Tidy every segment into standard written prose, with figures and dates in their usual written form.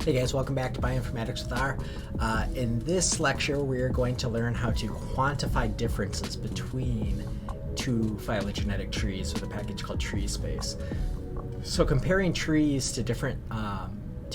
Hey guys, welcome back to Bioinformatics with R. In this lecture, we're going to learn how to quantify differences between two phylogenetic trees with a package called treespace. So comparing trees to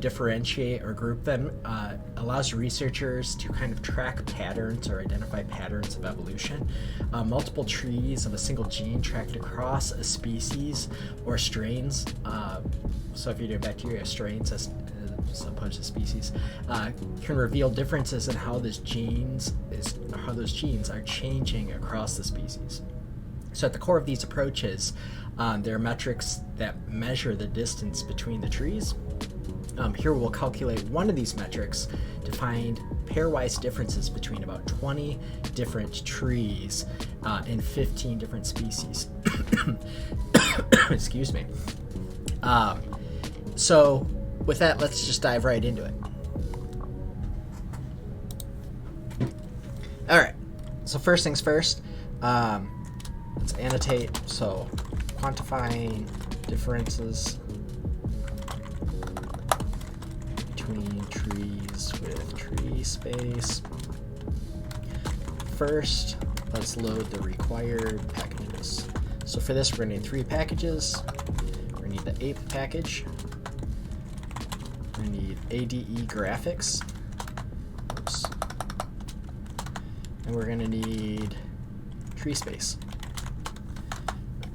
differentiate or group them allows researchers to kind of track patterns or identify patterns of evolution. Multiple trees of a single gene tracked across a species or strains. So if you're doing bacteria, strains as opposed to species, can reveal differences in how those genes are changing across the species. So at the core of these approaches, there are metrics that measure the distance between the trees. Here we'll calculate one of these metrics to find pairwise differences between about 20 different trees in 15 different species. Excuse me. So with that, let's just dive right into it. All right, so first things first, let's annotate. So quantifying differences between trees with tree space. First, let's load the required packages. So for this, we're going to need 3 packages. We're going to need the ape package. We're going to need ADE graphics. Oops. And we're going to need tree space.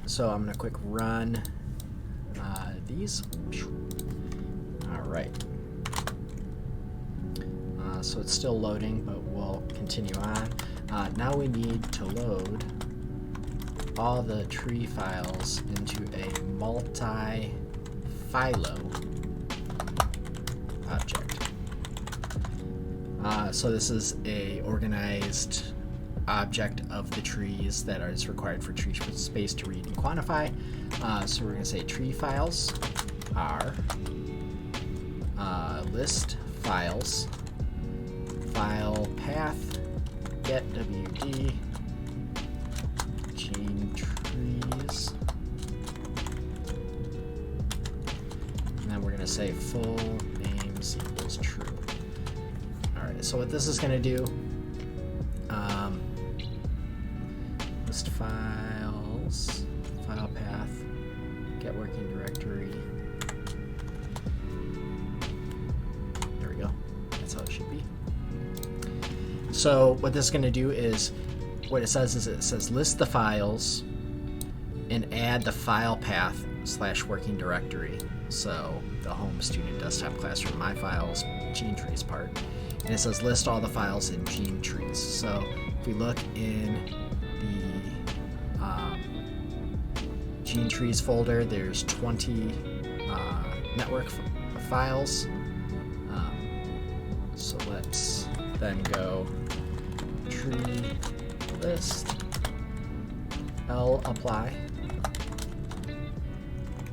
So I'm going to quick run these. All right. So it's still loading, but we'll continue on. Now we need to load all the tree files into a multi-philo object. So this is a organized object of the trees that is required for tree space to read and quantify. So we're going to say tree files are list files, file path, get WD, gene trees, and then we're going to say full names equals true. Alright, so what this is going to do, list files, file path, get working directory. There we go. That's how it should be. So what this is going to do is, what it says list the files and add the file path / working directory. So the home, student, desktop, classroom, my files, gene trees part. And it says list all the files in gene trees. So if we look in the gene trees folder, there's 20 network files. So let's then go tree list L apply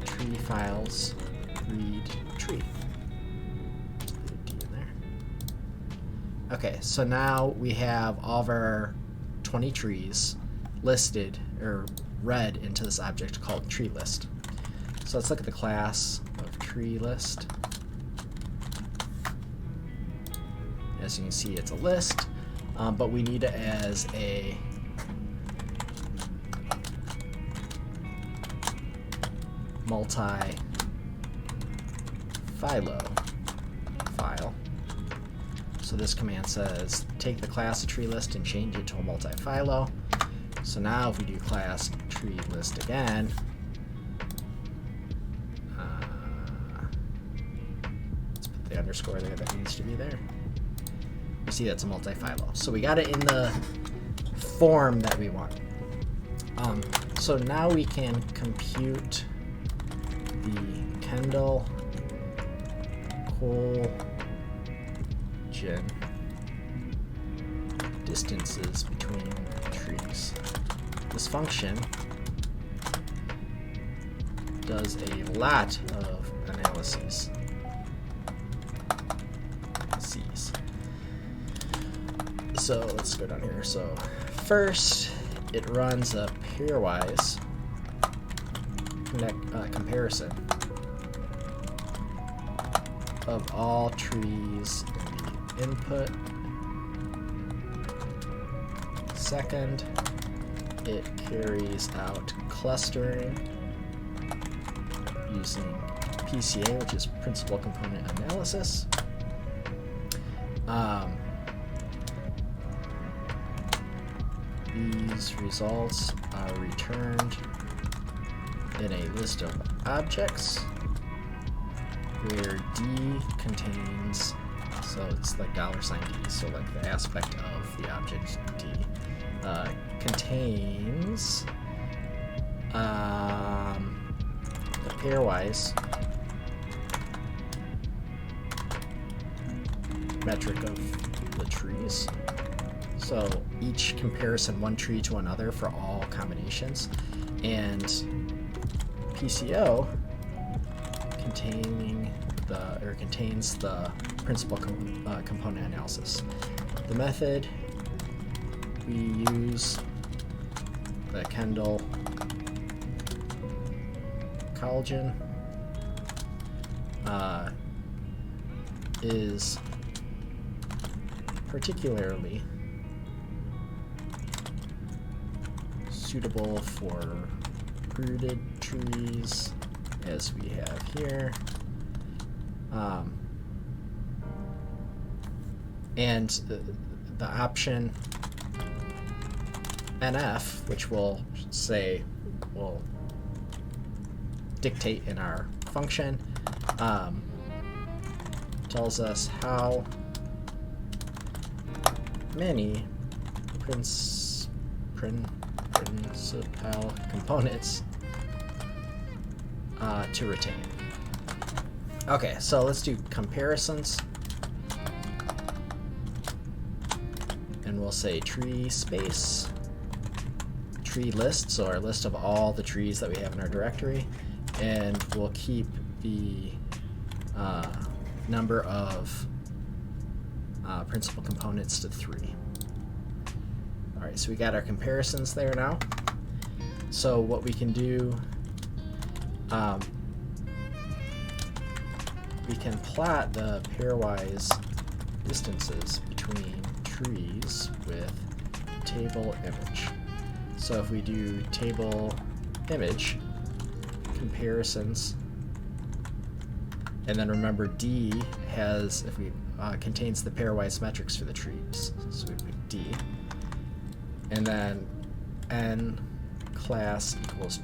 tree files read tree. D in there. Okay, so now we have all of our 20 trees listed or read into this object called tree list. So let's look at the class of tree list. As you can see, it's a list, but we need it as a multi-philo file. So this command says take the class of tree list and change it to a multi-philo. So now if we do class tree list again, let's put the underscore there that needs to be there. You see that's a multi-philo. So we got it in the form that we want. So now we can compute the Kendall-Colgan distances between trees. This function does a lot of analyses. So let's go down here. So first, it runs a pairwise comparison of all trees in the input. Second, it carries out clustering using PCA, which is principal component analysis. These results are returned in a list of objects where D contains, so it's like $D, so like the aspect of the object D contains the pairwise metric of the trees. So each comparison one tree to another for all combinations, and PCO contains the principal component analysis. The method we use, the Kendall collagen, is particularly suitable for rooted trees, as we have here. And the option NF, which will dictate in our function, tells us how many principal components to retain. Okay, so let's do comparisons. And we'll say tree space, tree list, so our list of all the trees that we have in our directory, and we'll keep the number of principal components to 3. All right, so we got our comparisons there now. So what we can do, we can plot the pairwise distances between trees with table image. So if we do table image comparisons, and then remember D has, if we contains the pairwise metrics for the trees, so we put D, and then n class equals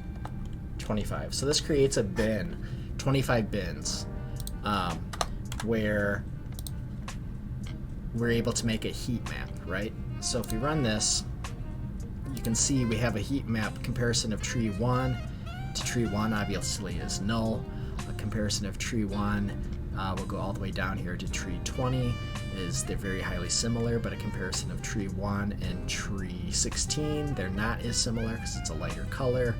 25. So this creates a bin, 25 bins, where we're able to make a heat map, right? So if we run this, you can see we have a heat map comparison of tree 1 to tree 1 obviously is null. A comparison of tree 1 will go all the way down here to tree 20, they're very highly similar, but a comparison of tree 1 and tree 16, they're not as similar because it's a lighter color.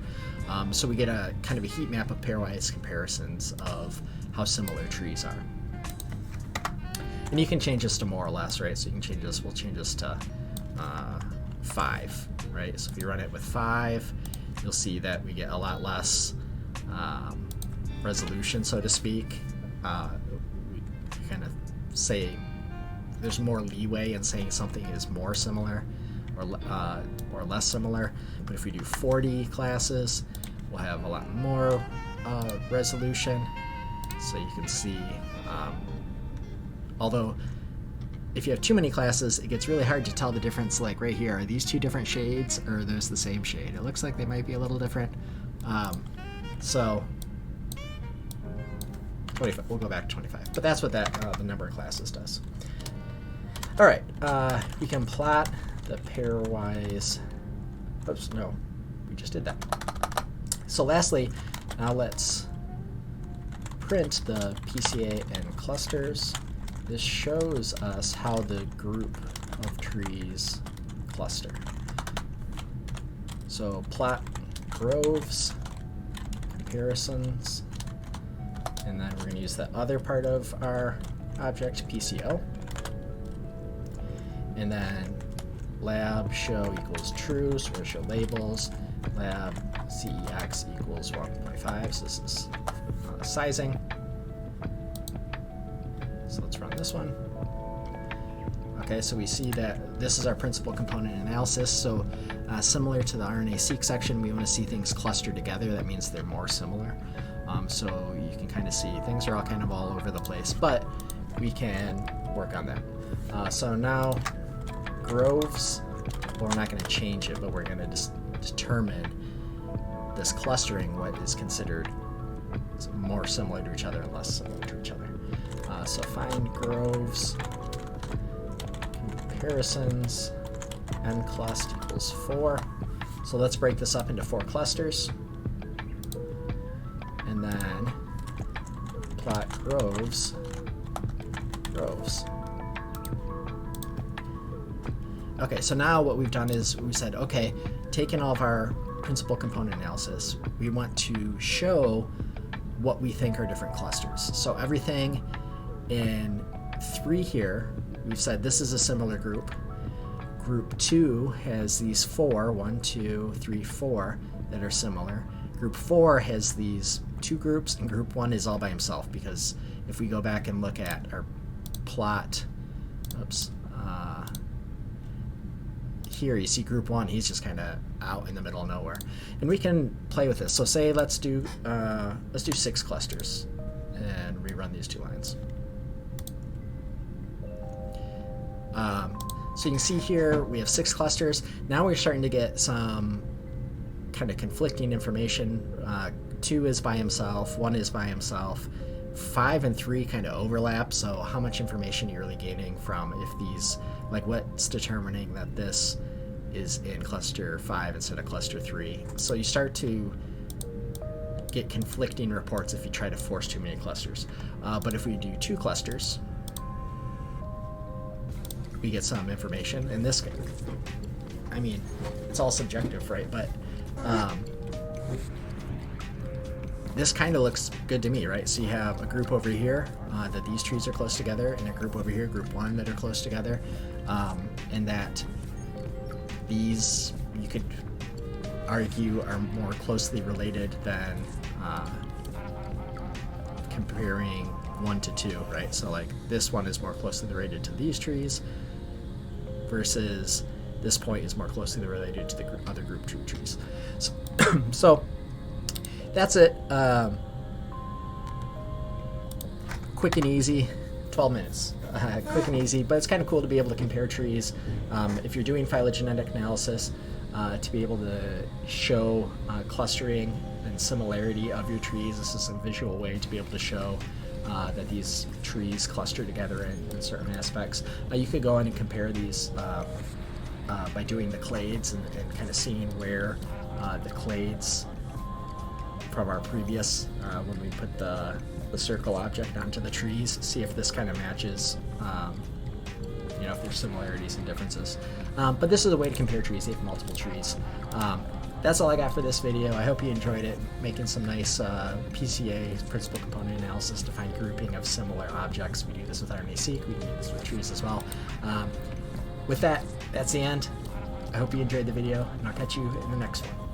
So we get a kind of a heat map of pairwise comparisons of how similar trees are. And you can change this to more or less, right? So you can change this, we'll change this to 5, right? So if you run it with 5, you'll see that we get a lot less resolution, so to speak. We kind of say there's more leeway in saying something is more similar or less similar. But if we do 40 classes, we'll have a lot more resolution. So you can see, although if you have too many classes, it gets really hard to tell the difference. Like right here, are these two different shades or are those the same shade? It looks like they might be a little different. So 25, we'll go back to 25. But that's what that the number of classes does. All right, we can plot the pairwise. Oops, no, we just did that. So lastly, now let's print the PCA and clusters. This shows us how the group of trees cluster. So plot groves, comparisons, and then we're going to use the other part of our object, PCO. And then lab show equals true, so we're going to show labels. Lab CEX equals 1.5, so this is sizing. So let's run this one. Okay, so we see that this is our principal component analysis. So similar to the RNA-seq section, we want to see things clustered together. That means they're more similar. So you can kind of see things are all kind of all over the place, but we can work on that. So now groves, well, we're not going to change it, but we're going to just determine this clustering, what is considered more similar to each other and less similar to each other. So find groves, comparisons, n-clust equals 4. So let's break this up into 4 clusters. And then plot groves. Okay, so now what we've done is we said, okay, taking all of our principal component analysis, we want to show what we think are different clusters. So everything in 3 here, we've said this is a similar group. Group 2 has these 4, 1, 2, 3, 4 that are similar. Group 4 has these 2 groups, and group 1 is all by himself, because if we go back and look at our plot, here you see group 1, he's just kind of out in the middle of nowhere. And we can play with this. So say let's do 6 clusters and rerun these 2 lines. So you can see here we have 6 clusters. Now we're starting to get some kind of conflicting information. 2 is by himself, 1 is by himself, 5 and 3 kind of overlap. So how much information are you really gaining from if these, like what's determining that this is in cluster 5 instead of cluster 3? So you start to get conflicting reports if you try to force too many clusters. But if we do 2 clusters, we get some information. And this, I mean, it's all subjective, right? But this kind of looks good to me, right? So you have a group over here that these trees are close together, and a group over here, group 1, that are close together, and that these, you could argue, are more closely related than comparing 1 to 2, right? So like this one is more closely related to these trees versus this point is more closely related to the other group 2 trees. So that's it. Quick and easy, 12 minutes. Quick and easy, but it's kind of cool to be able to compare trees. If you're doing phylogenetic analysis, to be able to show clustering and similarity of your trees. This is a visual way to be able to show that these trees cluster together in certain aspects. You could go in and compare these by doing the clades and kind of seeing where the clades from our previous, when we put the circle object onto the trees, see if this kind of matches, if there's similarities and differences. But this is a way to compare trees. You have multiple trees. That's all I got for this video. I hope you enjoyed it, making some nice PCA, principal component analysis, to find grouping of similar objects. We do this with RNA-seq. We can do this with trees as well. With that, that's the end. I hope you enjoyed the video, and I'll catch you in the next one.